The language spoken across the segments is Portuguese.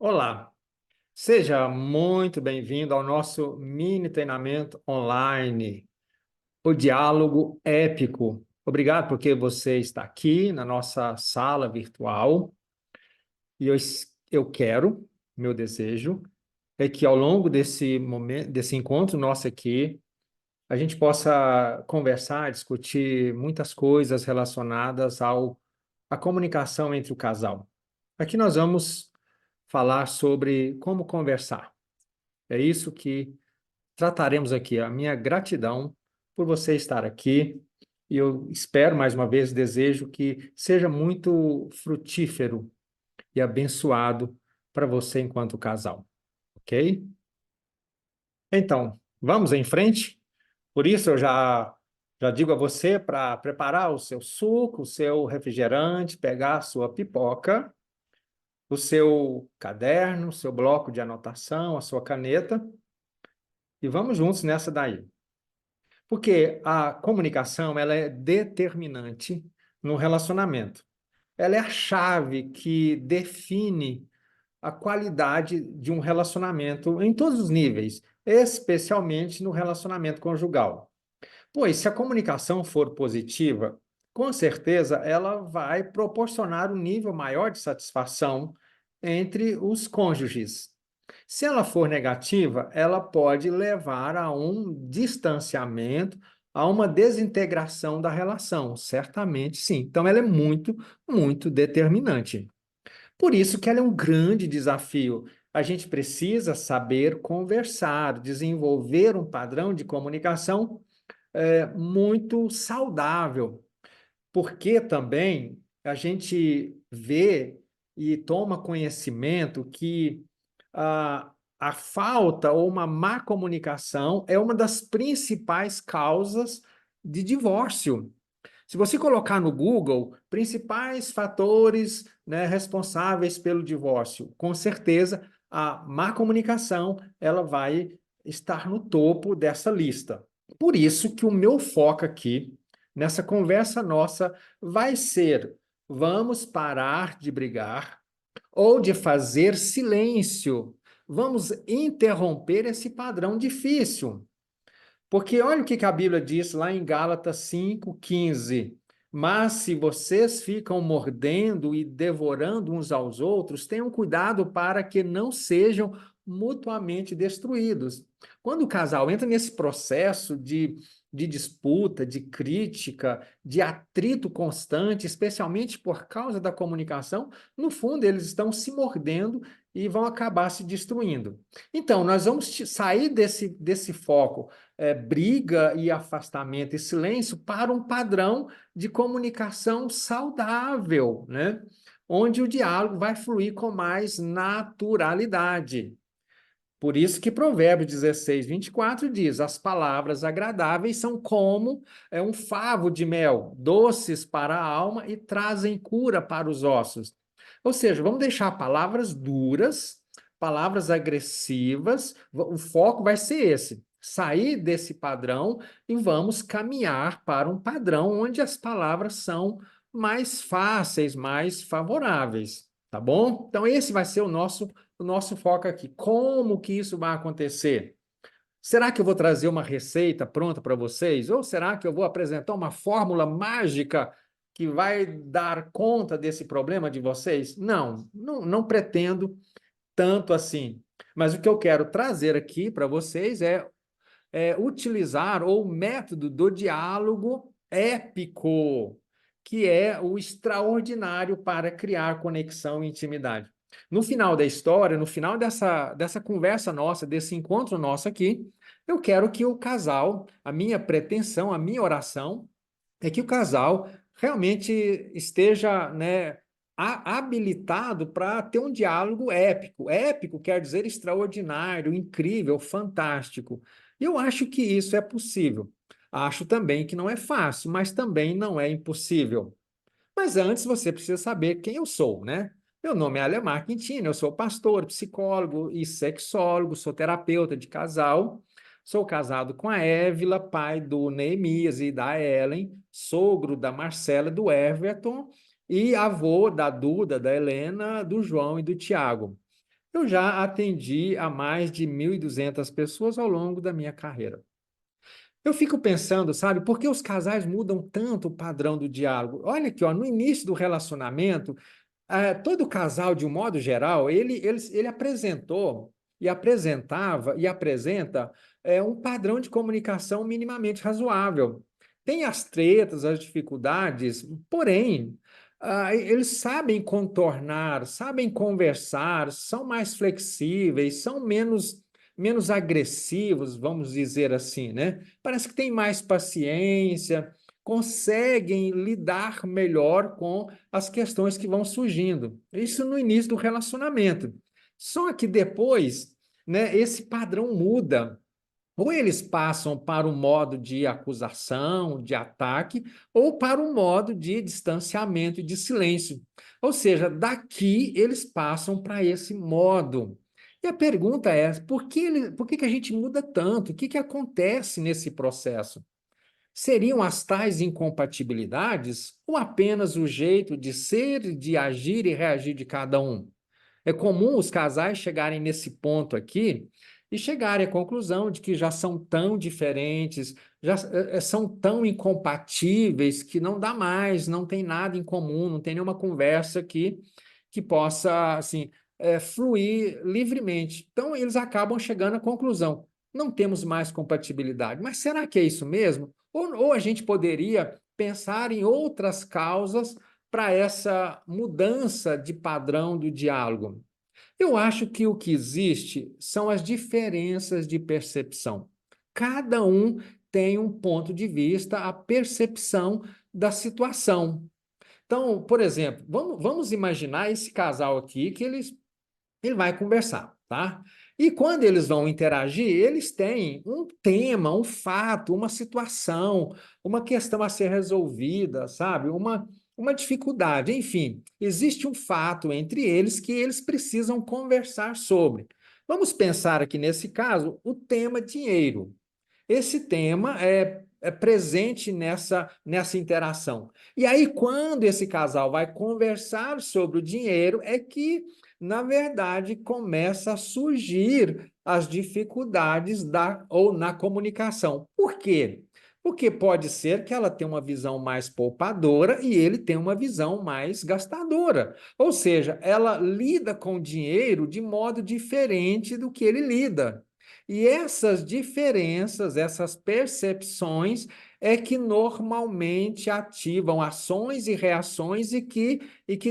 Olá, seja muito bem-vindo ao nosso mini treinamento online, o Diálogo Épico. Obrigado porque você está aqui na nossa sala virtual e eu quero, meu desejo, é que ao longo desse momento, desse encontro nosso aqui, a gente possa conversar, discutir muitas coisas relacionadas à comunicação entre o casal. Aqui nós vamos falar sobre como conversar. É isso que trataremos aqui. A minha gratidão por você estar aqui. E eu espero, mais uma vez, desejo que seja muito frutífero e abençoado para você enquanto casal, ok? Então, vamos em frente? Por isso, já digo a você para preparar o seu suco, o seu refrigerante, pegar a sua pipoca, o seu caderno, o seu bloco de anotação, a sua caneta, e vamos juntos nessa daí. Porque a comunicação, ela é determinante no relacionamento. Ela é a chave que define a qualidade de um relacionamento em todos os níveis, especialmente no relacionamento conjugal. Pois se a comunicação for positiva, com certeza ela vai proporcionar um nível maior de satisfação entre os cônjuges. Se ela for negativa, ela pode levar a um distanciamento, a uma desintegração da relação, certamente sim. Então, ela é muito, muito determinante. Por isso que ela é um grande desafio. A gente precisa saber conversar, desenvolver um padrão de comunicação muito saudável, porque também a gente vê e toma conhecimento que a falta ou uma má comunicação é uma das principais causas de divórcio. Se você colocar no Google principais fatores, né, responsáveis pelo divórcio, com certeza a má comunicação ela vai estar no topo dessa lista. Por isso que o meu foco aqui nessa conversa nossa vai ser: vamos parar de brigar ou de fazer silêncio. Vamos interromper esse padrão difícil. Porque olha o que a Bíblia diz lá em Gálatas 5:15. Mas se vocês ficam mordendo e devorando uns aos outros, tenham cuidado para que não sejam mutuamente destruídos. Quando o casal entra nesse processo de disputa, de crítica, de atrito constante, especialmente por causa da comunicação, no fundo eles estão se mordendo e vão acabar se destruindo. Então, nós vamos sair desse foco briga e afastamento e silêncio para um padrão de comunicação saudável, né? Onde o diálogo vai fluir com mais naturalidade. Por isso que Provérbios 16:24 diz: as palavras agradáveis são como um favo de mel, doces para a alma e trazem cura para os ossos. Ou seja, vamos deixar palavras duras, palavras agressivas, o foco vai ser esse. Sair desse padrão e vamos caminhar para um padrão onde as palavras são mais fáceis, mais favoráveis, tá bom? Então, esse vai ser o nosso foco aqui. Como que isso vai acontecer? Será que eu vou trazer uma receita pronta para vocês? Ou será que eu vou apresentar uma fórmula mágica que vai dar conta desse problema de vocês? Não, não, não pretendo tanto assim. Mas o que eu quero trazer aqui para vocês é utilizar o método do diálogo épico, que é o extraordinário para criar conexão e intimidade. No final da história, no final dessa conversa nossa, desse encontro nosso aqui, eu quero que o casal, a minha pretensão, a minha oração, é que o casal realmente esteja, né, habilitado para ter um diálogo épico. Épico quer dizer extraordinário, incrível, fantástico. E eu acho que isso é possível. Acho também que não é fácil, mas também não é impossível. Mas antes você precisa saber quem eu sou, né? Meu nome é Alemar Quintino, eu sou pastor, psicólogo e sexólogo, sou terapeuta de casal, sou casado com a Évila, pai do Neemias e da Ellen, sogro da Marcela e do Everton e avô da Duda, da Helena, do João e do Tiago. Eu já atendi a mais de 1.200 pessoas ao longo da minha carreira. Eu fico pensando, sabe, por que os casais mudam tanto o padrão do diálogo? Olha aqui, ó, no início do relacionamento, todo casal, de um modo geral, ele apresentou e apresentava e apresenta um padrão de comunicação minimamente razoável. Tem as tretas, as dificuldades, porém, eles sabem contornar, sabem conversar, são mais flexíveis, são menos agressivos, vamos dizer assim, né? Parece que tem mais paciência, conseguem lidar melhor com as questões que vão surgindo. Isso no início do relacionamento. Só que depois, né, esse padrão muda. Ou eles passam para o modo de acusação, de ataque, ou para o modo de distanciamento e de silêncio. Ou seja, daqui eles passam para esse modo. E a pergunta é: por que que a gente muda tanto? O que que acontece nesse processo? Seriam as tais incompatibilidades ou apenas o jeito de ser, de agir e reagir de cada um? É comum os casais chegarem nesse ponto aqui e chegarem à conclusão de que já são tão diferentes, já são tão incompatíveis que não dá mais, não tem nada em comum, não tem nenhuma conversa que possa assim fluir livremente. Então eles acabam chegando à conclusão: não temos mais compatibilidade. Mas será que é isso mesmo? Ou a gente poderia pensar em outras causas para essa mudança de padrão do diálogo? Eu acho que o que existe são as diferenças de percepção. Cada um tem um ponto de vista, a percepção da situação. Então, por exemplo, vamos imaginar esse casal aqui que ele vai conversar, tá? E quando eles vão interagir, eles têm um tema, um fato, uma situação, uma questão a ser resolvida, sabe? Uma dificuldade, enfim, existe um fato entre eles que eles precisam conversar sobre. Vamos pensar aqui nesse caso o tema dinheiro. Esse tema é presente nessa interação. E aí, quando esse casal vai conversar sobre o dinheiro, é que, na verdade, começa a surgir as dificuldades ou na comunicação. Por quê? Porque pode ser que ela tenha uma visão mais poupadora e ele tenha uma visão mais gastadora. Ou seja, ela lida com o dinheiro de modo diferente do que ele lida. E essas diferenças, essas percepções, é que normalmente ativam ações e reações e que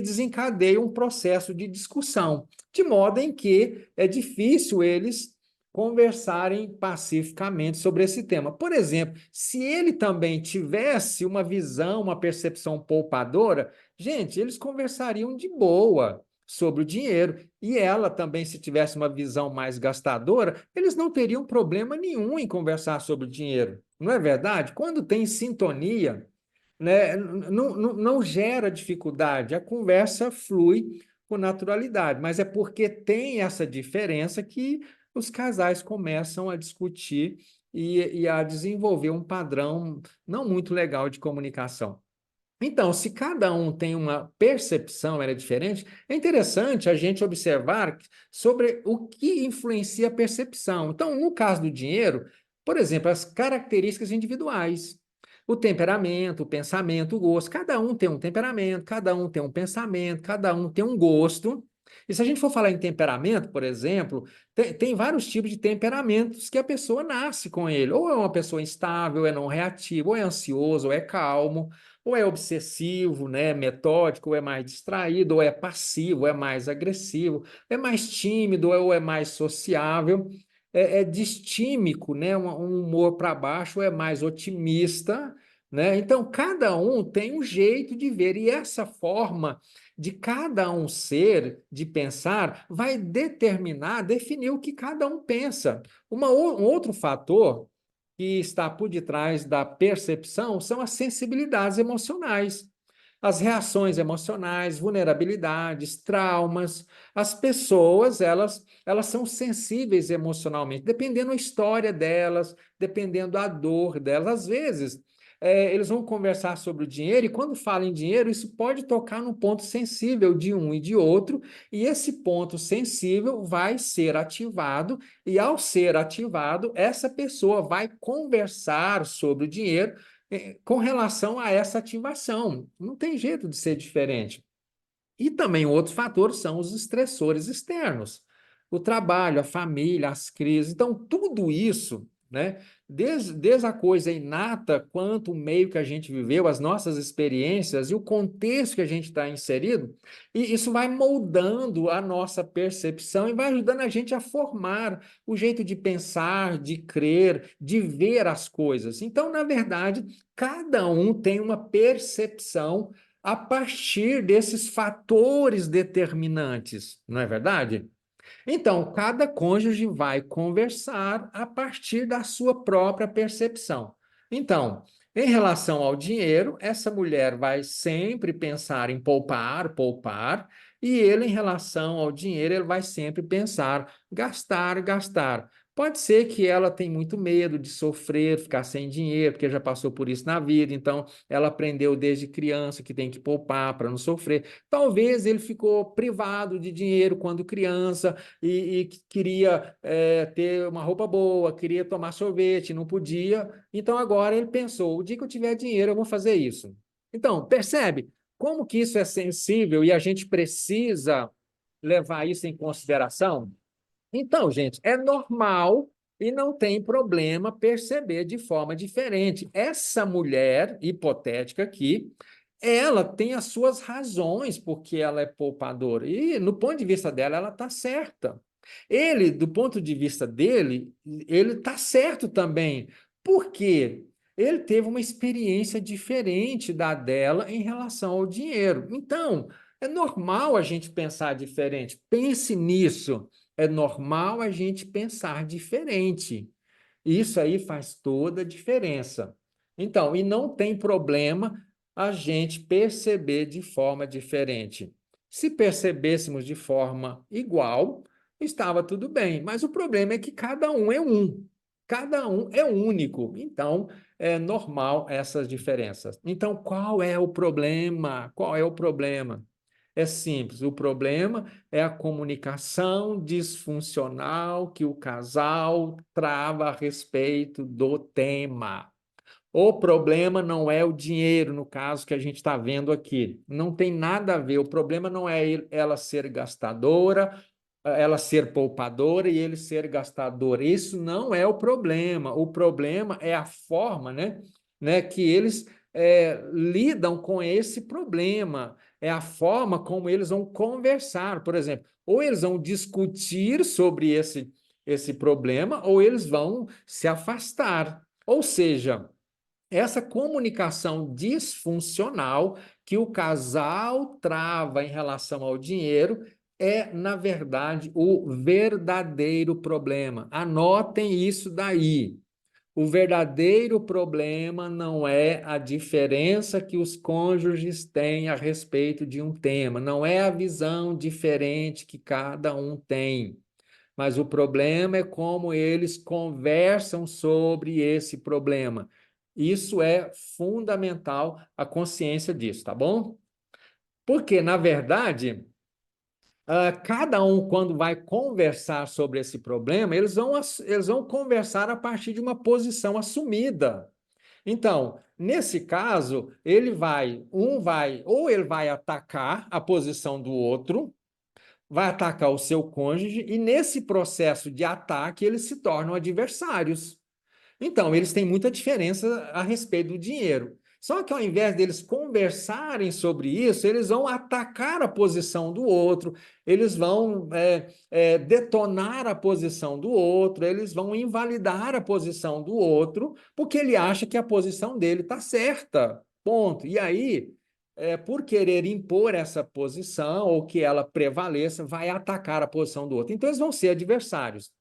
desencadeiam um processo de discussão, de modo em que é difícil eles conversarem pacificamente sobre esse tema. Por exemplo, se ele também tivesse uma visão, uma percepção poupadora, gente, eles conversariam de boa sobre o dinheiro. E ela também, se tivesse uma visão mais gastadora, eles não teriam problema nenhum em conversar sobre o dinheiro. Não é verdade? Quando tem sintonia, né, não gera dificuldade, a conversa flui com naturalidade, mas é porque tem essa diferença que os casais começam a discutir e a desenvolver um padrão não muito legal de comunicação. Então, se cada um tem uma percepção, ela é diferente, é interessante a gente observar sobre o que influencia a percepção. Então, no caso do dinheiro, por exemplo, as características individuais, o temperamento, o pensamento, o gosto. Cada um tem um temperamento, cada um tem um pensamento, cada um tem um gosto. E se a gente for falar em temperamento, por exemplo, tem vários tipos de temperamentos que a pessoa nasce com ele. Ou é uma pessoa instável, ou é não reativa, ou é ansioso, ou é calmo, ou é obsessivo, né, metódico, ou é mais distraído, ou é passivo, ou é mais agressivo, é mais tímido, ou é mais sociável, é distímico, né, um humor para baixo, ou é mais otimista, né? Então, cada um tem um jeito de ver, e essa forma de cada um ser, de pensar, vai determinar, definir o que cada um pensa. Um outro fator que está por detrás da percepção são as sensibilidades emocionais, as reações emocionais, vulnerabilidades, traumas. As pessoas, elas são sensíveis emocionalmente, dependendo da história delas, dependendo da dor delas. Às vezes, eles vão conversar sobre o dinheiro, e quando falam em dinheiro, isso pode tocar num ponto sensível de um e de outro, e esse ponto sensível vai ser ativado, e ao ser ativado, essa pessoa vai conversar sobre o dinheiro com relação a essa ativação. Não tem jeito de ser diferente. E também outros fatores são os estressores externos. O trabalho, a família, as crises. Então, tudo isso, né, desde a coisa inata, quanto o meio que a gente viveu, as nossas experiências e o contexto que a gente está inserido, e isso vai moldando a nossa percepção e vai ajudando a gente a formar o jeito de pensar, de crer, de ver as coisas. Então, na verdade, cada um tem uma percepção a partir desses fatores determinantes, não é verdade? Então, cada cônjuge vai conversar a partir da sua própria percepção. Então, em relação ao dinheiro, essa mulher vai sempre pensar em poupar, poupar, e ele, em relação ao dinheiro, ele vai sempre pensar gastar, gastar. Pode ser que ela tenha muito medo de sofrer, ficar sem dinheiro, porque já passou por isso na vida, então ela aprendeu desde criança que tem que poupar para não sofrer. Talvez ele ficou privado de dinheiro quando criança, e queria ter uma roupa boa, queria tomar sorvete, não podia. Então agora ele pensou: o dia que eu tiver dinheiro, eu vou fazer isso. Então, percebe como que isso é sensível e a gente precisa levar isso em consideração? Então, gente, é normal e não tem problema perceber de forma diferente. Essa mulher hipotética aqui, ela tem as suas razões porque ela é poupadora. E, no ponto de vista dela, ela está certa. Ele, do ponto de vista dele, ele está certo também. Por quê? Ele teve uma experiência diferente da dela em relação ao dinheiro. Então, é normal a gente pensar diferente. Pense nisso. É normal a gente pensar diferente. Isso aí faz toda a diferença. Então, e não tem problema a gente perceber de forma diferente. Se percebêssemos de forma igual, estava tudo bem, mas o problema é que cada um é um. Cada um é único. Então, é normal essas diferenças. Então, qual é o problema? Qual é o problema? É simples, o problema é a comunicação disfuncional que o casal trava a respeito do tema. O problema não é o dinheiro, no caso que a gente está vendo aqui. Não tem nada a ver. O problema não é ela ser gastadora, ela ser poupadora e ele ser gastador. Isso não é o problema. O problema é a forma, né, que eles lidam com esse problema. É a forma como eles vão conversar. Por exemplo, ou eles vão discutir sobre esse problema, ou eles vão se afastar. Ou seja, essa comunicação disfuncional que o casal trava em relação ao dinheiro é, na verdade, o verdadeiro problema. Anotem isso daí. O verdadeiro problema não é a diferença que os cônjuges têm a respeito de um tema, não é a visão diferente que cada um tem. Mas o problema é como eles conversam sobre esse problema. Isso é fundamental, a consciência disso, tá bom? Porque, na verdade, cada um, quando vai conversar sobre esse problema, eles vão conversar a partir de uma posição assumida. Então, nesse caso, ou ele vai atacar a posição do outro, vai atacar o seu cônjuge, e nesse processo de ataque, eles se tornam adversários. Então, eles têm muita diferença a respeito do dinheiro. Só que ao invés deles conversarem sobre isso, eles vão atacar a posição do outro, eles vão detonar a posição do outro, eles vão invalidar a posição do outro, porque ele acha que a posição dele está certa. Ponto. E aí, por querer impor essa posição ou que ela prevaleça, vai atacar a posição do outro. Então, eles vão ser adversários.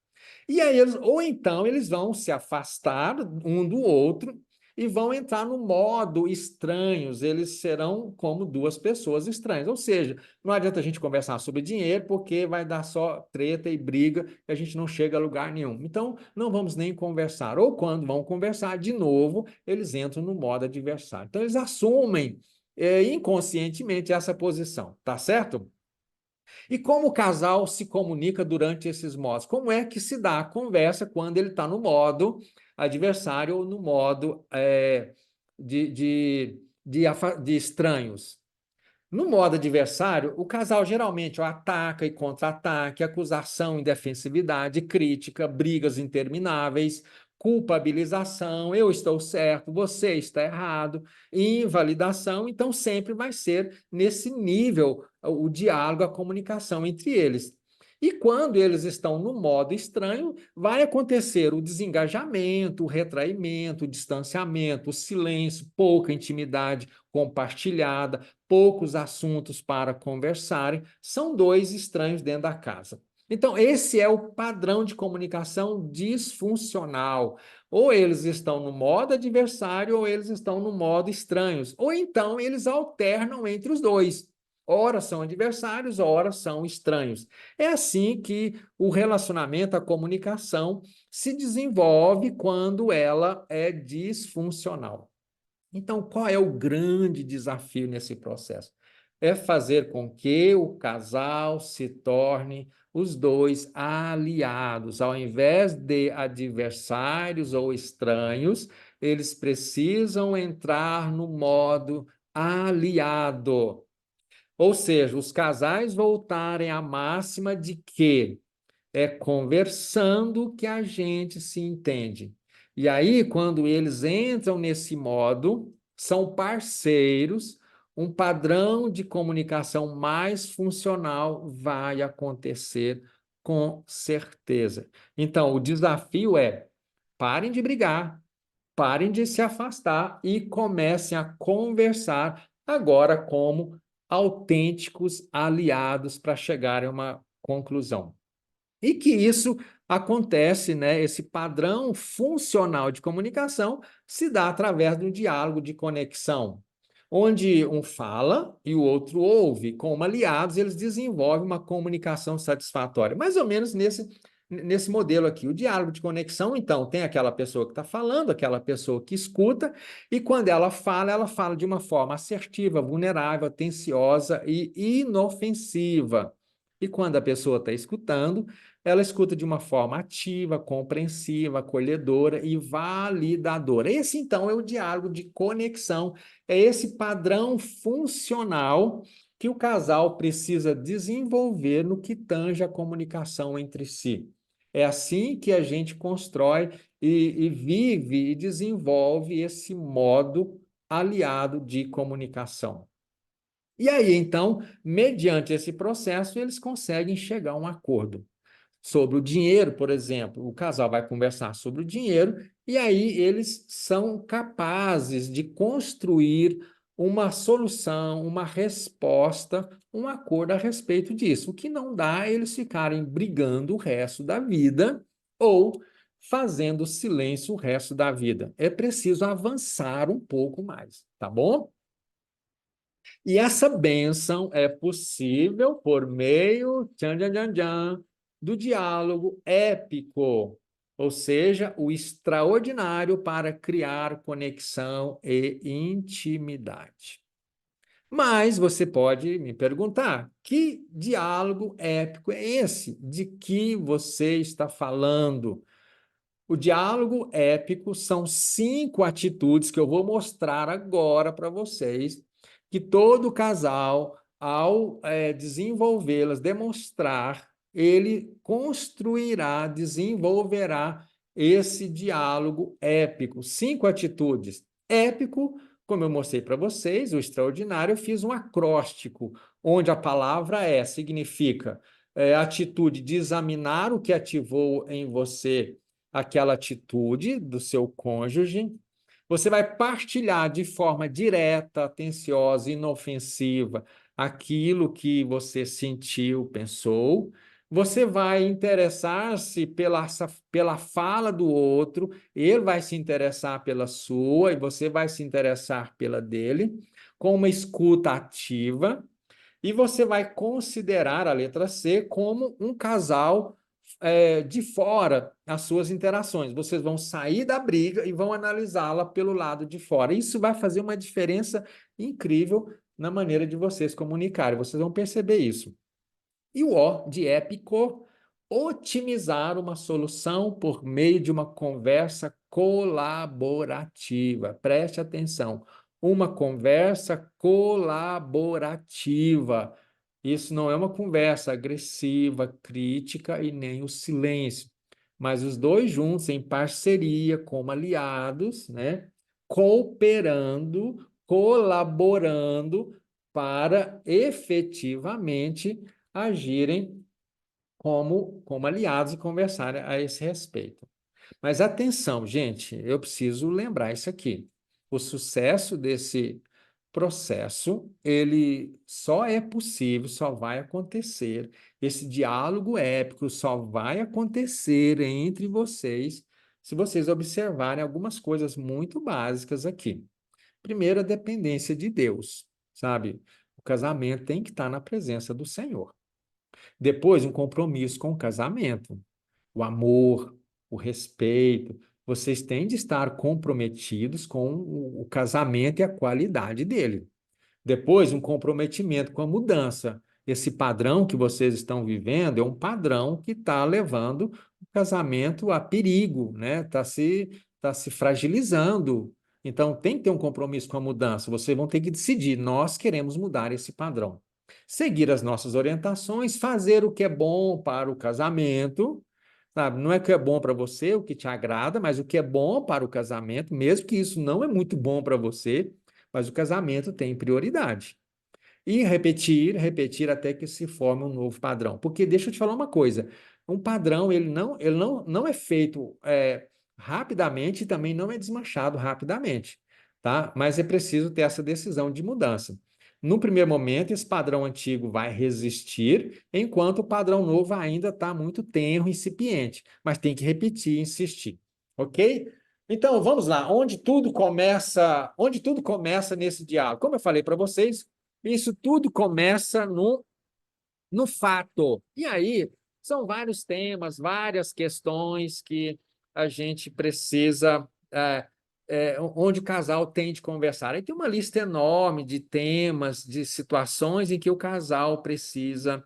E aí, ou então, eles vão se afastar um do outro, e vão entrar no modo estranhos, eles serão como duas pessoas estranhas. Ou seja, não adianta a gente conversar sobre dinheiro, porque vai dar só treta e briga e a gente não chega a lugar nenhum. Então, não vamos nem conversar. Ou quando vão conversar de novo, eles entram no modo adversário. Então, eles assumem inconscientemente essa posição, tá certo? E como o casal se comunica durante esses modos? Como é que se dá a conversa quando ele está no modo adversário ou no modo de estranhos? No modo adversário, o casal geralmente ataca e contra-ataque, acusação e defensividade, crítica, brigas intermináveis, culpabilização, eu estou certo, você está errado, invalidação. Então, sempre vai ser nesse nível o diálogo, a comunicação entre eles. E quando eles estão no modo estranho, vai acontecer o desengajamento, o retraimento, o distanciamento, o silêncio, pouca intimidade compartilhada, poucos assuntos para conversarem, são dois estranhos dentro da casa. Então, esse é o padrão de comunicação disfuncional. Ou eles estão no modo adversário, ou eles estão no modo estranhos. Ou então eles alternam entre os dois. Ora são adversários, ora são estranhos. É assim que o relacionamento, a comunicação, se desenvolve quando ela é disfuncional. Então, qual é o grande desafio nesse processo? É fazer com que o casal se torne os dois aliados. Ao invés de adversários ou estranhos, eles precisam entrar no modo aliado. Ou seja, os casais voltarem à máxima de que é conversando que a gente se entende. E aí, quando eles entram nesse modo, são parceiros, um padrão de comunicação mais funcional vai acontecer com certeza. Então, o desafio é: parem de brigar, parem de se afastar e comecem a conversar agora como autênticos aliados para chegarem a uma conclusão. E que isso acontece, né? Esse padrão funcional de comunicação se dá através do diálogo de conexão, onde um fala e o outro ouve. Como aliados, eles desenvolvem uma comunicação satisfatória. Mais ou menos nesse modelo aqui. O diálogo de conexão, então, tem aquela pessoa que está falando, aquela pessoa que escuta, e quando ela fala de uma forma assertiva, vulnerável, atenciosa e inofensiva. E quando a pessoa está escutando, ela escuta de uma forma ativa, compreensiva, acolhedora e validadora. Esse, então, é o diálogo de conexão, é esse padrão funcional que o casal precisa desenvolver no que tange a comunicação entre si. É assim que a gente constrói e vive e desenvolve esse modo aliado de comunicação. E aí, então, mediante esse processo, eles conseguem chegar a um acordo sobre o dinheiro, por exemplo. O casal vai conversar sobre o dinheiro e aí eles são capazes de construir uma solução, uma resposta, um acordo a respeito disso. O que não dá é eles ficarem brigando o resto da vida ou fazendo silêncio o resto da vida. É preciso avançar um pouco mais, tá bom? E essa bênção é possível por meio tchan, tchan, tchan, tchan, do diálogo épico, ou seja, o extraordinário para criar conexão e intimidade. Mas você pode me perguntar: que diálogo épico é esse? De que você está falando? O diálogo épico são 5 atitudes que eu vou mostrar agora para vocês, que todo casal, ao desenvolvê-las, demonstrar, ele construirá, desenvolverá esse diálogo épico. 5 atitudes. Épico, como eu mostrei para vocês, o extraordinário, eu fiz um acróstico, onde a palavra significa atitude de examinar o que ativou em você aquela atitude do seu cônjuge, você vai partilhar de forma direta, atenciosa, inofensiva, aquilo que você sentiu, pensou. Você vai interessar-se pela fala do outro, ele vai se interessar pela sua e você vai se interessar pela dele, com uma escuta ativa, e você vai considerar a letra C como um casal de fora as suas interações. Vocês vão sair da briga e vão analisá-la pelo lado de fora. Isso vai fazer uma diferença incrível na maneira de vocês comunicarem. Vocês vão perceber isso. E o O de épico, otimizar uma solução por meio de uma conversa colaborativa. Preste atenção, uma conversa colaborativa. Isso não é uma conversa agressiva, crítica e nem o silêncio, mas os dois juntos em parceria, como aliados, né? Cooperando, colaborando para efetivamente agirem como aliados e conversarem a esse respeito. Mas atenção, gente, eu preciso lembrar isso aqui. O sucesso desse processo, ele só é possível, só vai acontecer, esse diálogo épico só vai acontecer entre vocês se vocês observarem algumas coisas muito básicas aqui. Primeiro, a dependência de Deus, sabe? O casamento tem que estar na presença do Senhor. Depois, um compromisso com o casamento, o amor, o respeito. Vocês têm de estar comprometidos com o casamento e a qualidade dele. Depois, um comprometimento com a mudança. Esse padrão que vocês estão vivendo é um padrão que está levando o casamento a perigo, né? Tá se fragilizando. Então, tem que ter um compromisso com a mudança. Vocês vão ter que decidir: nós queremos mudar esse padrão. Seguir as nossas orientações, fazer o que é bom para o casamento, sabe? Não é o que é bom para você, o que te agrada, mas o que é bom para o casamento, mesmo que isso não é muito bom para você, mas o casamento tem prioridade. E repetir, repetir até que se forme um novo padrão. Porque deixa eu te falar uma coisa, um padrão não é feito rapidamente e também não é desmanchado rapidamente, tá? Mas é preciso ter essa decisão de mudança. No primeiro momento, esse padrão antigo vai resistir, enquanto o padrão novo ainda está muito tenro, incipiente, mas tem que repetir, insistir, ok? Então, vamos lá, onde tudo começa nesse diálogo. Como eu falei para vocês, isso tudo começa no fato. E aí, são vários temas, várias questões que a gente precisa, onde o casal tem de conversar. Aí tem uma lista enorme de temas, de situações em que o casal precisa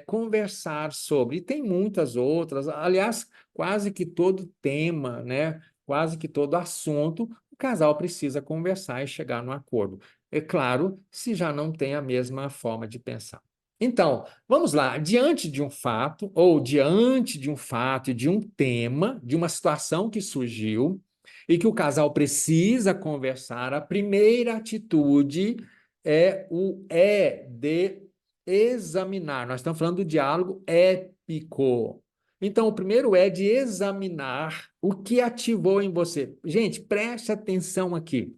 conversar sobre. E tem muitas outras, aliás, quase que todo tema, né? Quase que todo assunto, o casal precisa conversar e chegar num acordo. É claro, se já não tem a mesma forma de pensar. Então, vamos lá. Diante de um fato, ou diante de um fato e de um tema, de uma situação que surgiu e que o casal precisa conversar, a primeira atitude é o é de examinar. Nós estamos falando do diálogo épico. Então, o primeiro é de examinar o que ativou em você. Gente, preste atenção aqui.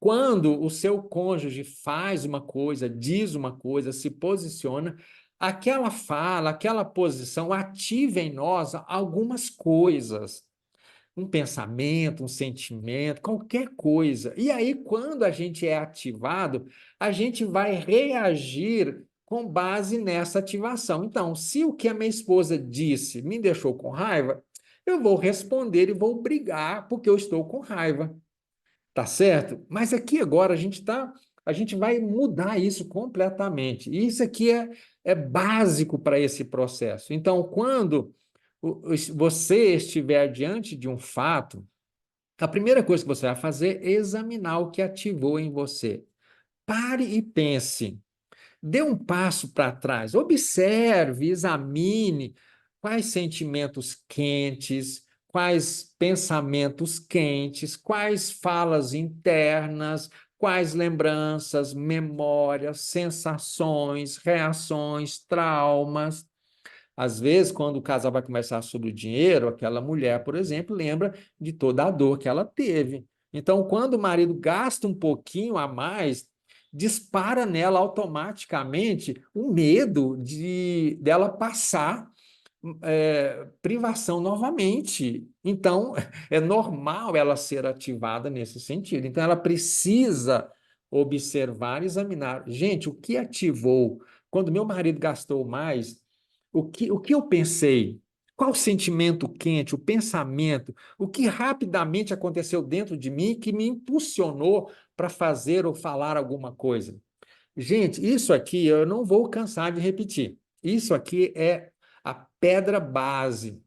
Quando o seu cônjuge faz uma coisa, diz uma coisa, se posiciona, aquela fala, aquela posição ativa em nós algumas coisas. Um pensamento, um sentimento, qualquer coisa. E aí, quando a gente é ativado, a gente vai reagir com base nessa ativação. Então, se o que a minha esposa disse me deixou com raiva, eu vou responder e vou brigar porque eu estou com raiva. Tá certo? Mas aqui agora a gente vai mudar isso completamente. E isso aqui é básico para esse processo. Então, quando você estiver diante de um fato, a primeira coisa que você vai fazer é examinar o que ativou em você. Pare e pense. Dê um passo para trás. Observe, examine quais sentimentos quentes, quais pensamentos quentes, quais falas internas, quais lembranças, memórias, sensações, reações, traumas. Às vezes, quando o casal vai conversar sobre o dinheiro, aquela mulher, por exemplo, lembra de toda a dor que ela teve. Então, quando o marido gasta um pouquinho a mais, dispara nela automaticamente o medo dela passar privação novamente. Então, é normal ela ser ativada nesse sentido. Então, ela precisa observar e examinar. Gente, o que ativou? Quando meu marido gastou mais, o que eu pensei? Qual o sentimento quente, o pensamento, o que rapidamente aconteceu dentro de mim que me impulsionou para fazer ou falar alguma coisa? Gente, isso aqui eu não vou cansar de repetir. Isso aqui é a pedra base.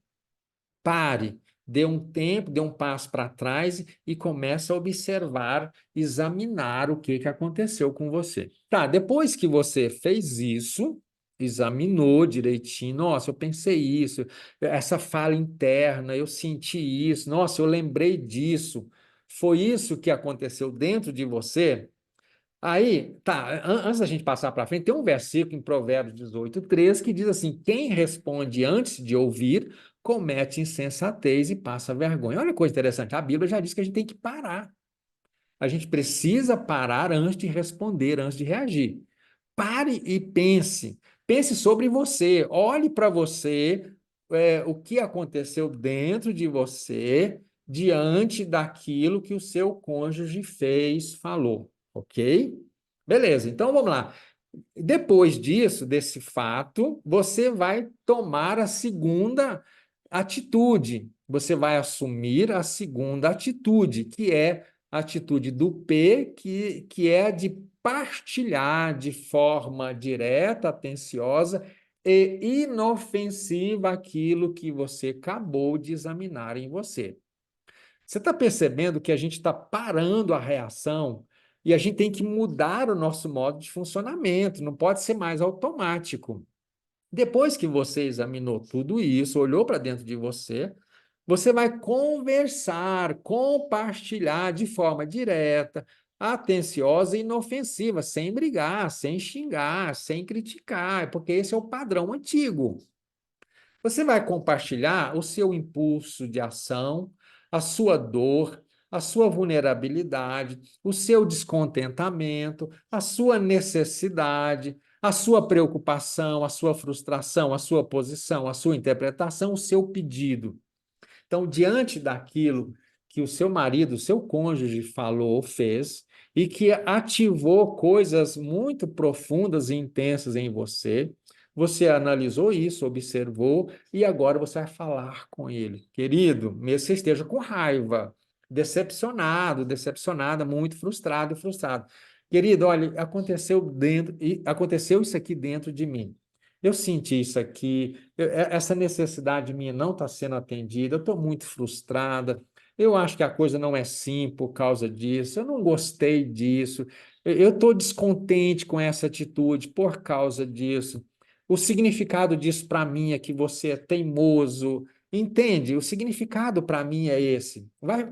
Pare, dê um tempo, dê um passo para trás e comece a observar, examinar o que aconteceu com você. Tá, depois que você fez isso, examinou direitinho, nossa, eu pensei isso, essa fala interna, eu senti isso, nossa, eu lembrei disso. Foi isso que aconteceu dentro de você? Aí, tá, antes da gente passar para frente, tem um versículo em Provérbios 18:3 que diz assim: quem responde antes de ouvir, comete insensatez e passa vergonha. Olha que coisa interessante, a Bíblia já diz que a gente tem que parar. A gente precisa parar antes de responder, antes de reagir. Pare e pense. Pense sobre você. Olhe para você, o que aconteceu dentro de você, diante daquilo que o seu cônjuge fez, falou. Ok? Beleza, então vamos lá. Depois disso, desse fato, você vai tomar a segunda atitude. Você vai assumir a segunda atitude, que é a atitude do P, que é a de partilhar de forma direta, atenciosa e inofensiva aquilo que você acabou de examinar em você. Você está percebendo que a gente está parando a reação e a gente tem que mudar o nosso modo de funcionamento, não pode ser mais automático. Depois que você examinou tudo isso, olhou para dentro de você, você vai conversar, compartilhar de forma direta, atenciosa e inofensiva, sem brigar, sem xingar, sem criticar, porque esse é o padrão antigo. Você vai compartilhar o seu impulso de ação, a sua dor, a sua vulnerabilidade, o seu descontentamento, a sua necessidade, a sua preocupação, a sua frustração, a sua posição, a sua interpretação, o seu pedido. Então, diante daquilo que o seu marido, o seu cônjuge falou ou fez, e que ativou coisas muito profundas e intensas em você, você analisou isso, observou, e agora você vai falar com ele. Querido, mesmo que você esteja com raiva, decepcionado, decepcionada, muito frustrado e frustrado. Querido, olha, aconteceu isso aqui dentro de mim. Eu senti isso aqui, essa necessidade minha não está sendo atendida, eu estou muito frustrada, eu acho que a coisa não é sim por causa disso, eu não gostei disso, eu estou descontente com essa atitude por causa disso. O significado disso para mim é que você é teimoso, entende? O significado para mim é esse.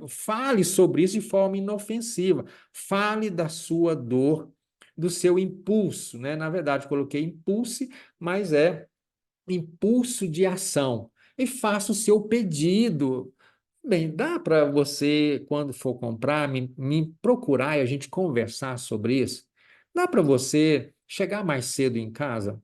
Fale sobre isso de forma inofensiva, fale da sua dor, do seu impulso, né? Na verdade, coloquei impulso, mas é impulso de ação. E faça o seu pedido. Bem, dá para você, quando for comprar, me procurar e a gente conversar sobre isso? Dá para você chegar mais cedo em casa?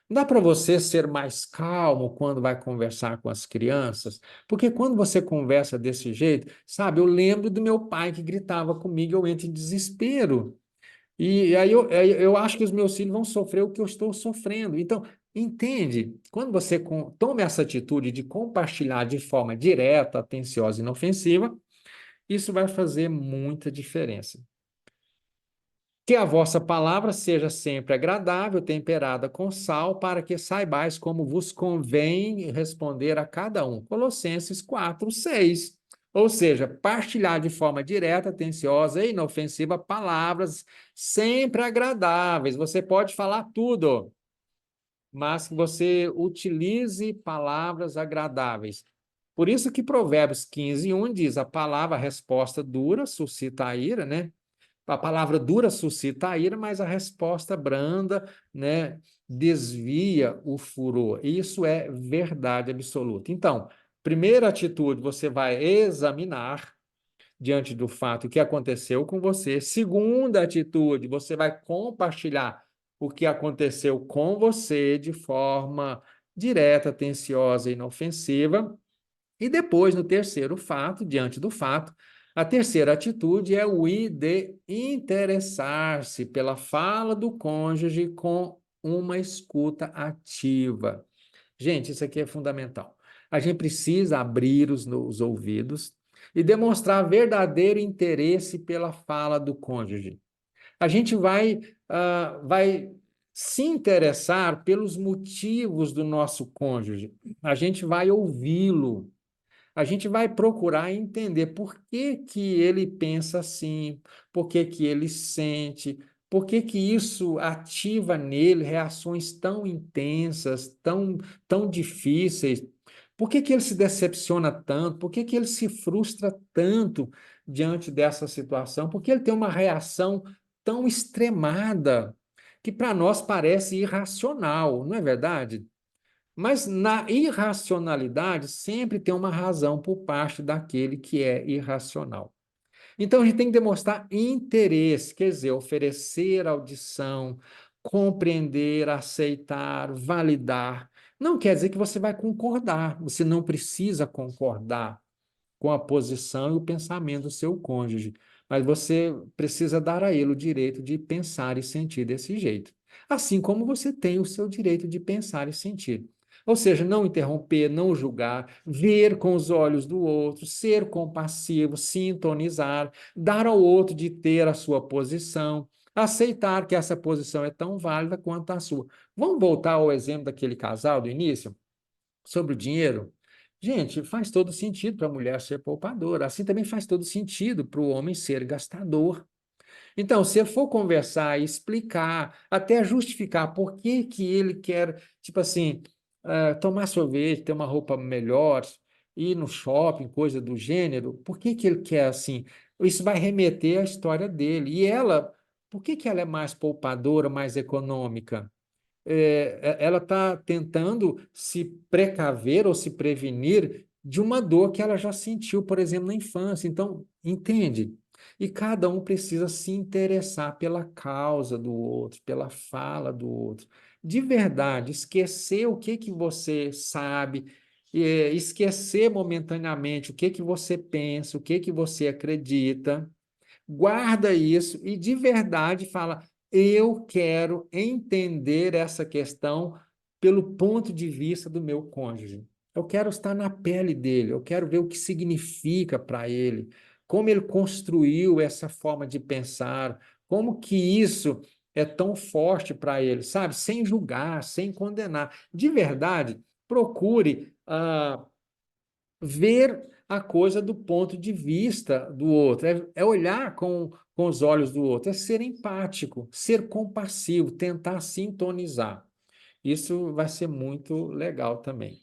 Dá para você ser mais calmo quando vai conversar com as crianças? Porque quando você conversa desse jeito, sabe, eu lembro do meu pai que gritava comigo, eu entro em desespero. E aí eu acho que os meus filhos vão sofrer o que eu estou sofrendo. Então, entende? Quando você toma essa atitude de compartilhar de forma direta, atenciosa e inofensiva, isso vai fazer muita diferença. Que a vossa palavra seja sempre agradável, temperada com sal, para que saibais como vos convém responder a cada um. Colossenses 4:6. Ou seja, partilhar de forma direta, atenciosa e inofensiva palavras sempre agradáveis. Você pode falar tudo, mas que você utilize palavras agradáveis. Por isso que Provérbios 15:1 diz: a palavra, a resposta dura, suscita a ira, né? A palavra dura suscita a ira, mas a resposta branda, né, desvia o furor. Isso é verdade absoluta. Então, primeira atitude, você vai examinar. diante do fato que aconteceu com você. Segunda atitude, você vai compartilhar o que aconteceu com você de forma direta, atenciosa e inofensiva. E depois, no terceiro fato, diante do fato, a terceira atitude é o I de interessar-se pela fala do cônjuge com uma escuta ativa. Gente, isso aqui é fundamental. A gente precisa abrir os ouvidos e demonstrar verdadeiro interesse pela fala do cônjuge. A gente vai se interessar pelos motivos do nosso cônjuge. A gente vai ouvi-lo, a gente vai procurar entender por que que ele pensa assim, por que que ele sente, por que que isso ativa nele reações tão intensas, tão difíceis, por que que ele se decepciona tanto, por que que ele se frustra tanto diante dessa situação, por que ele tem uma reação tão extremada que para nós parece irracional, não é verdade? Mas na irracionalidade sempre tem uma razão por parte daquele que é irracional. Então a gente tem que demonstrar interesse, quer dizer, oferecer audição, compreender, aceitar, validar. Não quer dizer que você vai concordar, você não precisa concordar com a posição e o pensamento do seu cônjuge, mas você precisa dar a ele o direito de pensar e sentir desse jeito. Assim como você tem o seu direito de pensar e sentir. Ou seja, não interromper, não julgar, ver com os olhos do outro, ser compassivo, sintonizar, dar ao outro de ter a sua posição, aceitar que essa posição é tão válida quanto a sua. Vamos voltar ao exemplo daquele casal do início, sobre o dinheiro? Gente, faz todo sentido para a mulher ser poupadora, assim também faz todo sentido para o homem ser gastador. Então, se eu for conversar e explicar, até justificar por que que ele quer, tipo assim, tomar sorvete, ter uma roupa melhor, ir no shopping, coisa do gênero, por que que ele quer assim? Isso vai remeter à história dele. E ela, por que que ela é mais poupadora, mais econômica? Ela está tentando se precaver ou se prevenir de uma dor que ela já sentiu, por exemplo, na infância. Então, entende? E cada um precisa se interessar pela causa do outro, pela fala do outro. De verdade, esquecer o que que você sabe, esquecer momentaneamente o que que você pensa, o que que você acredita, guarda isso e de verdade fala: eu quero entender essa questão pelo ponto de vista do meu cônjuge. Eu quero estar na pele dele, eu quero ver o que significa para ele, como ele construiu essa forma de pensar, como que isso é tão forte para ele, sabe? Sem julgar, sem condenar. De verdade, procure ver a coisa do ponto de vista do outro, é olhar com os olhos do outro, é ser empático, ser compassivo, tentar sintonizar. Isso vai ser muito legal também.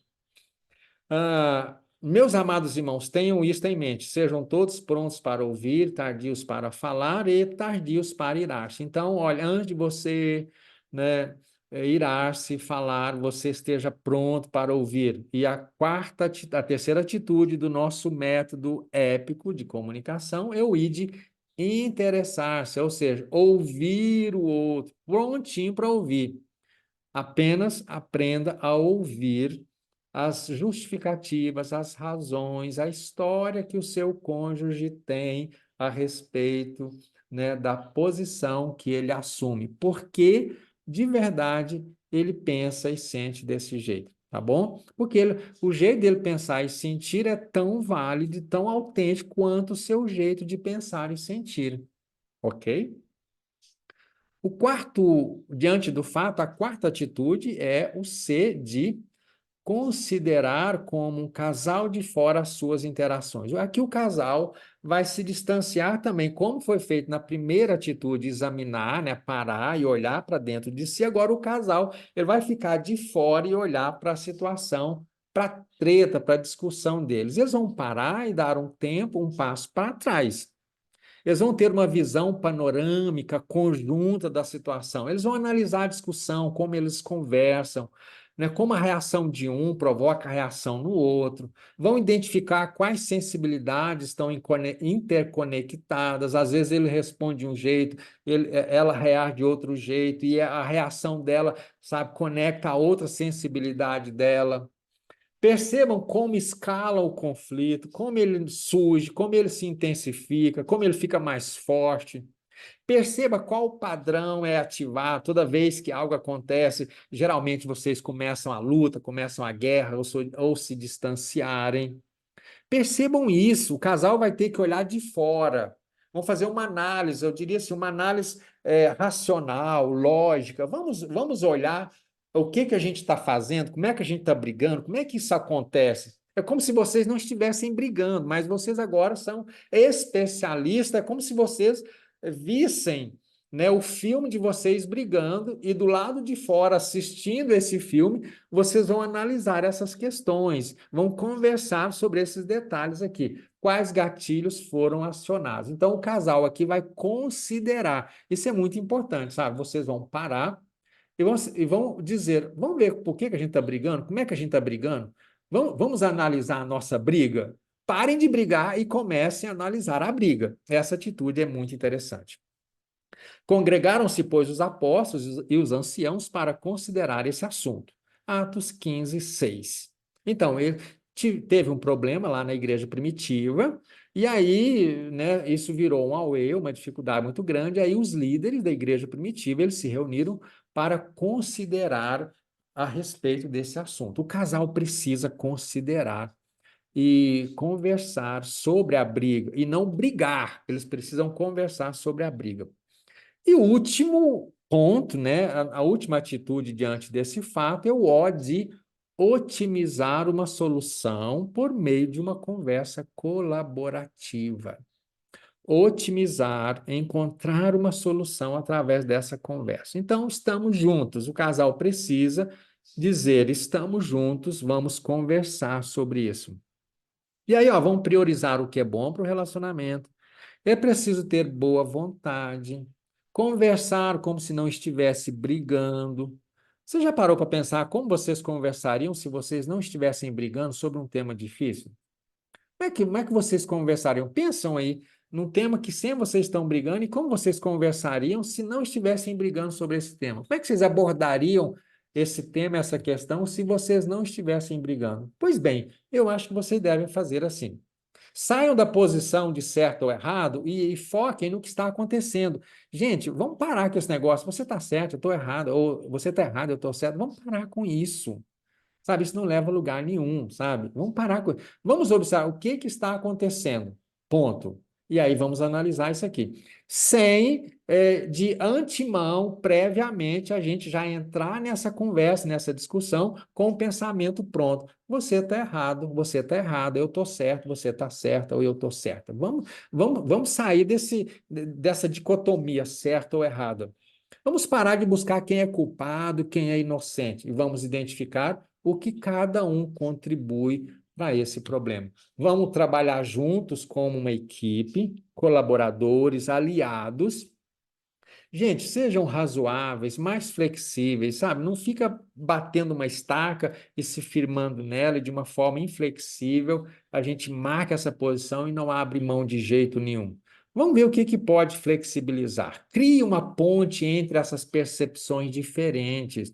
Meus amados irmãos, tenham isso em mente. Sejam todos prontos para ouvir, tardios para falar e tardios para irar-se. Então, olha, antes de você, né, irar-se, falar, você esteja pronto para ouvir. E a terceira atitude do nosso método épico de comunicação é o id interessar-se, ou seja, ouvir o outro, prontinho para ouvir. Apenas aprenda a ouvir as justificativas, as razões, a história que o seu cônjuge tem a respeito, né, da posição que ele assume. Porque, de verdade, ele pensa e sente desse jeito, tá bom? Porque o jeito dele pensar e sentir é tão válido e tão autêntico quanto o seu jeito de pensar e sentir, ok? O quarto, diante do fato, a quarta atitude é o C de considerar como um casal de fora as suas interações. Aqui o casal vai se distanciar também, como foi feito na primeira atitude, examinar, né, parar e olhar para dentro de si. Agora o casal ele vai ficar de fora e olhar para a situação, para a treta, para a discussão deles. Eles vão parar e dar um tempo, um passo para trás. Eles vão ter uma visão panorâmica, conjunta da situação. Eles vão analisar a discussão, como eles conversam, né? Como a reação de um provoca a reação no outro, vão identificar quais sensibilidades estão interconectadas. Às vezes ele responde de um jeito, ela reage de outro jeito, e a reação dela, sabe, conecta a outra sensibilidade dela. Percebam como escala o conflito, como ele surge, como ele se intensifica, como ele fica mais forte. Perceba qual padrão é ativado toda vez que algo acontece. Geralmente vocês começam a luta, começam a guerra ou se distanciarem. Percebam isso, o casal vai ter que olhar de fora. Vamos fazer uma análise, eu diria assim, uma análise racional, lógica. Vamos olhar o que que a gente está fazendo, como é que a gente está brigando, como é que isso acontece. É como se vocês não estivessem brigando, mas vocês agora são especialistas, é como se vocês vissem, né, o filme de vocês brigando e do lado de fora assistindo esse filme, vocês vão analisar essas questões, vão conversar sobre esses detalhes aqui. Quais gatilhos foram acionados? Então, o casal aqui vai considerar. Isso é muito importante, sabe? Vocês vão parar e vão dizer: vamos ver por que que a gente está brigando? Como é que a gente está brigando? Vamos analisar a nossa briga? Parem de brigar e comecem a analisar a briga. Essa atitude é muito interessante. Congregaram-se, pois, os apóstolos e os anciãos para considerar esse assunto. Atos 15, 6. Então, ele teve um problema lá na igreja primitiva, e aí, né, isso virou um auê, uma dificuldade muito grande. Aí os líderes da igreja primitiva, eles se reuniram para considerar a respeito desse assunto. O casal precisa considerar e conversar sobre a briga, e não brigar, eles precisam conversar sobre a briga. E o último ponto, né, a última atitude diante desse fato é o ó de otimizar uma solução por meio de uma conversa colaborativa. Otimizar, encontrar uma solução através dessa conversa. Então, estamos juntos. O casal precisa dizer: estamos juntos, vamos conversar sobre isso. E aí, ó, vamos priorizar o que é bom para o relacionamento. É preciso ter boa vontade, conversar como se não estivesse brigando. Você já parou para pensar como vocês conversariam se vocês não estivessem brigando sobre um tema difícil? Como é que vocês conversariam? Pensam aí num tema que sempre vocês estão brigando e como vocês conversariam se não estivessem brigando sobre esse tema? Como é que vocês abordariam esse tema, essa questão, se vocês não estivessem brigando? Pois bem, eu acho que vocês devem fazer assim. Saiam da posição de certo ou errado e foquem no que está acontecendo. Gente, vamos parar com esse negócio. Você está certo, eu estou errado. Ou você está errado, eu estou certo. Vamos parar com isso. Sabe, isso não leva a lugar nenhum, sabe? Vamos parar com... Vamos observar o que que está acontecendo. Ponto. E aí vamos analisar isso aqui. Sem, de antemão, previamente, a gente já entrar nessa conversa, nessa discussão, com o pensamento pronto. Você está errado, você está errado, eu estou certo, você está certa ou eu estou certa. Vamos sair dessa dicotomia, certo ou errado. Vamos parar de buscar quem é culpado, quem é inocente, e vamos identificar o que cada um contribui para esse problema. Vamos trabalhar juntos como uma equipe, colaboradores, aliados. Gente, sejam razoáveis, mais flexíveis, sabe? Não fica batendo uma estaca e se firmando nela e de uma forma inflexível. A gente marca essa posição e não abre mão de jeito nenhum. Vamos ver o que que pode flexibilizar. Crie uma ponte entre essas percepções diferentes,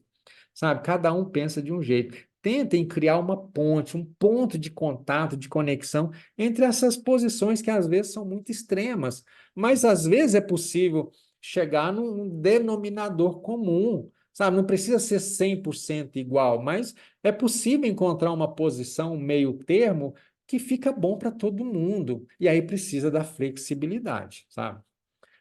sabe? Cada um pensa de um jeito. Tentem criar uma ponte, um ponto de contato, de conexão entre essas posições que às vezes são muito extremas, mas às vezes é possível chegar num denominador comum, sabe? Não precisa ser 100% igual, mas é possível encontrar uma posição, um meio termo, que fica bom para todo mundo. E aí precisa da flexibilidade, sabe?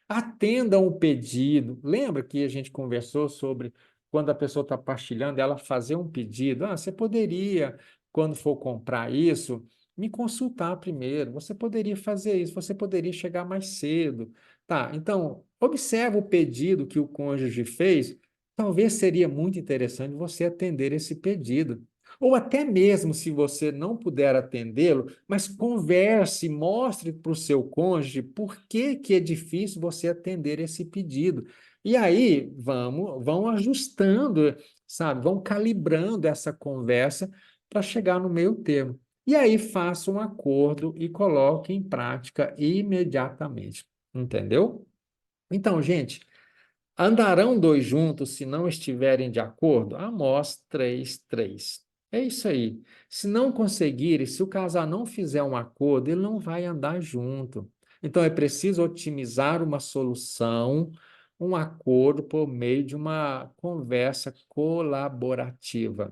Atendam o pedido. Lembra que a gente conversou sobre quando a pessoa está partilhando, ela fazer um pedido? Ah, você poderia, quando for comprar isso, me consultar primeiro. Você poderia fazer isso, você poderia chegar mais cedo. Tá, então, observa o pedido que o cônjuge fez. Talvez seria muito interessante você atender esse pedido. Ou até mesmo se você não puder atendê-lo, mas converse, mostre para o seu cônjuge por que que é difícil você atender esse pedido. E aí vão ajustando, sabe? Vão calibrando essa conversa para chegar no meio termo. E aí faça um acordo e coloque em prática imediatamente. Entendeu? Então, gente, andarão dois juntos se não estiverem de acordo? Amós 3:3. É isso aí. Se não conseguirem, se o casal não fizer um acordo, ele não vai andar junto. Então é preciso otimizar uma solução, um acordo por meio de uma conversa colaborativa.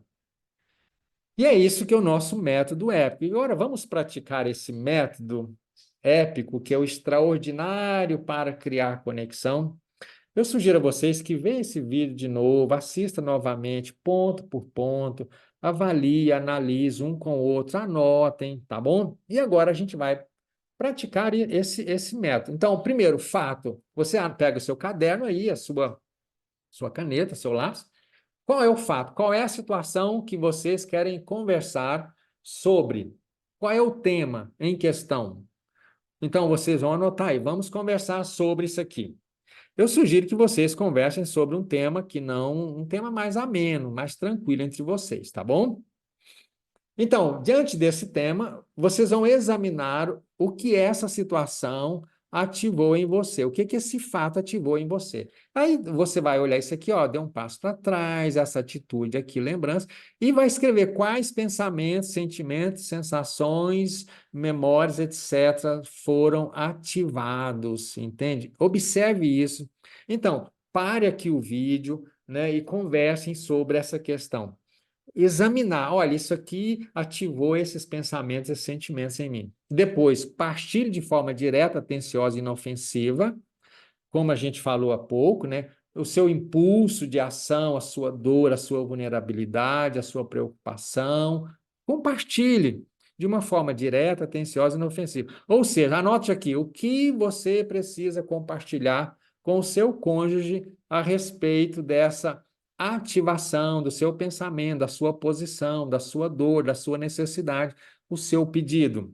E é isso que é o nosso método épico. E agora vamos praticar esse método épico, que é o extraordinário para criar conexão. Eu sugiro a vocês que vejam esse vídeo de novo, assista novamente, ponto por ponto, avalie, analise um com o outro, anotem, tá bom? E agora a gente vai praticar esse método. Então, primeiro, fato, você pega o seu caderno aí, a sua caneta, seu lápis. Qual é o fato? Qual é a situação que vocês querem conversar sobre? Qual é o tema em questão? Então, vocês vão anotar aí, vamos conversar sobre isso aqui. Eu sugiro que vocês conversem sobre um tema que não, um tema mais ameno, mais tranquilo entre vocês, tá bom? Então, diante desse tema, vocês vão examinar o que essa situação ativou em você, o que que esse fato ativou em você. Aí você vai olhar isso aqui, ó, deu um passo para trás, essa atitude aqui, lembrança, e vai escrever quais pensamentos, sentimentos, sensações, memórias, etc., foram ativados, entende? Observe isso. Então, pare aqui o vídeo, né, e conversem sobre essa questão examinar, olha, isso aqui ativou esses pensamentos, esses sentimentos em mim. Depois, partilhe de forma direta, atenciosa e inofensiva, como a gente falou há pouco, né? O seu impulso de ação, a sua dor, a sua vulnerabilidade, a sua preocupação. Compartilhe de uma forma direta, atenciosa e inofensiva. Ou seja, anote aqui o que você precisa compartilhar com o seu cônjuge a respeito dessa ativação do seu pensamento, da sua posição, da sua dor, da sua necessidade, o seu pedido.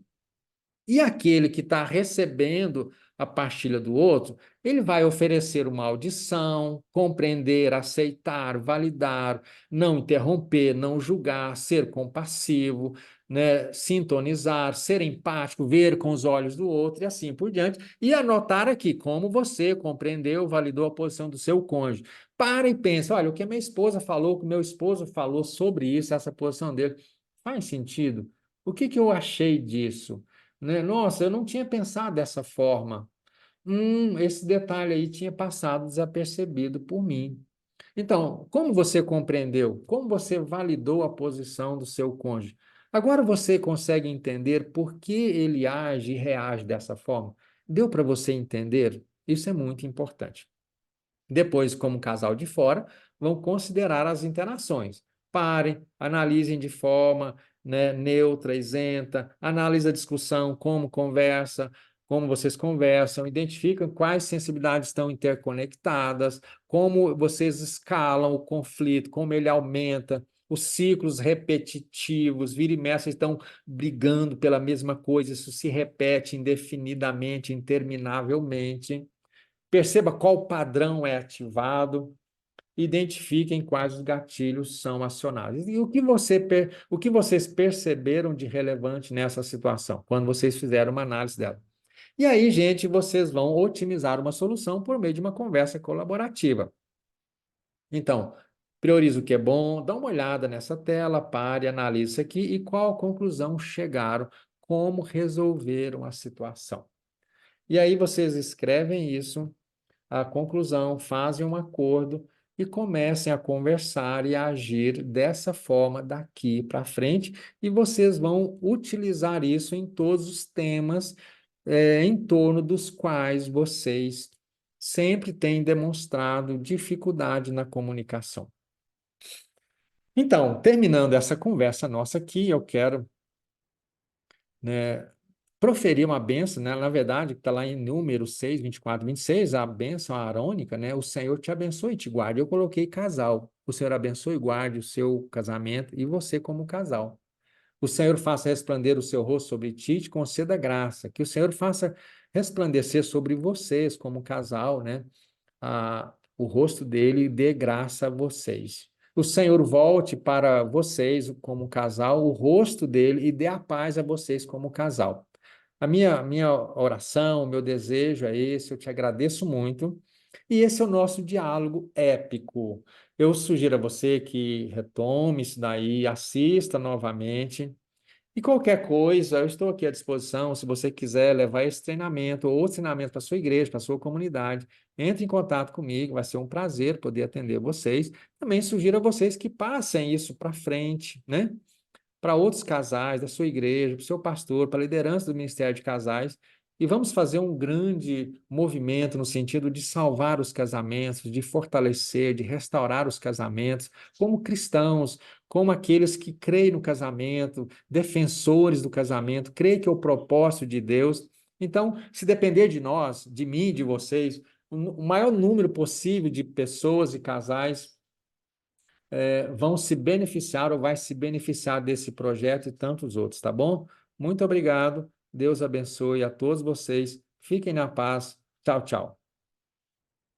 E aquele que está recebendo a partilha do outro, ele vai oferecer uma audição, compreender, aceitar, validar, não interromper, não julgar, ser compassivo, né, sintonizar, ser empático, ver com os olhos do outro e assim por diante. E anotar aqui como você compreendeu, validou a posição do seu cônjuge. Para e pensa, olha, o que a minha esposa falou, o que meu esposo falou sobre isso, essa posição dele, faz sentido? O que que eu achei disso? Né? Nossa, eu não tinha pensado dessa forma. Esse detalhe aí tinha passado desapercebido por mim. Então, como você compreendeu? Como você validou a posição do seu cônjuge? Agora você consegue entender por que ele age e reage dessa forma? Deu para você entender? Isso é muito importante. Depois, como casal de fora, vão considerar as interações. Parem, analisem de forma, né, neutra, isenta, analise a discussão, como vocês conversam, identificam quais sensibilidades estão interconectadas, como vocês escalam o conflito, como ele aumenta, os ciclos repetitivos, vira e mexe, estão brigando pela mesma coisa, isso se repete indefinidamente, interminavelmente. Perceba qual padrão é ativado, identifiquem quais os gatilhos são acionados. E o que vocês perceberam de relevante nessa situação, quando vocês fizeram uma análise dela. E aí, gente, vocês vão otimizar uma solução por meio de uma conversa colaborativa. Então, priorize o que é bom, dá uma olhada nessa tela, pare, analise isso aqui e qual conclusão chegaram, como resolveram a situação. E aí vocês escrevem isso a conclusão, fazem um acordo e comecem a conversar e a agir dessa forma daqui para frente, e vocês vão utilizar isso em todos os temas em torno dos quais vocês sempre têm demonstrado dificuldade na comunicação. Então, terminando essa conversa nossa aqui, eu quero, né, proferir uma bênção, né? Na verdade, está lá em Números 6, 24, 26, a bênção arônica, né? O Senhor te abençoe e te guarde. Eu coloquei casal. O Senhor abençoe e guarde o seu casamento e você como casal. O Senhor faça resplandecer o seu rosto sobre ti e te conceda graça. Que o Senhor faça resplandecer sobre vocês como casal, né? O rosto dele e dê graça a vocês. O Senhor volte para vocês como casal, o rosto dele e dê a paz a vocês como casal. A minha oração, o meu desejo é esse, eu te agradeço muito. E esse é o nosso diálogo épico. Eu sugiro a você que retome isso daí, assista novamente. E qualquer coisa, eu estou aqui à disposição. Se você quiser levar esse treinamento ou outro treinamento para a sua igreja, para a sua comunidade, entre em contato comigo, vai ser um prazer poder atender vocês. Também sugiro a vocês que passem isso para frente, né? Para outros casais da sua igreja, para o seu pastor, para a liderança do Ministério de Casais, e vamos fazer um grande movimento no sentido de salvar os casamentos, de fortalecer, de restaurar os casamentos, como cristãos, como aqueles que creem no casamento, defensores do casamento, creem que é o propósito de Deus. Então, se depender de nós, de mim, de vocês, o maior número possível de pessoas e casais vão se beneficiar ou vai se beneficiar desse projeto e tantos outros, tá bom? Muito obrigado. Deus abençoe a todos vocês. Fiquem na paz. Tchau, tchau.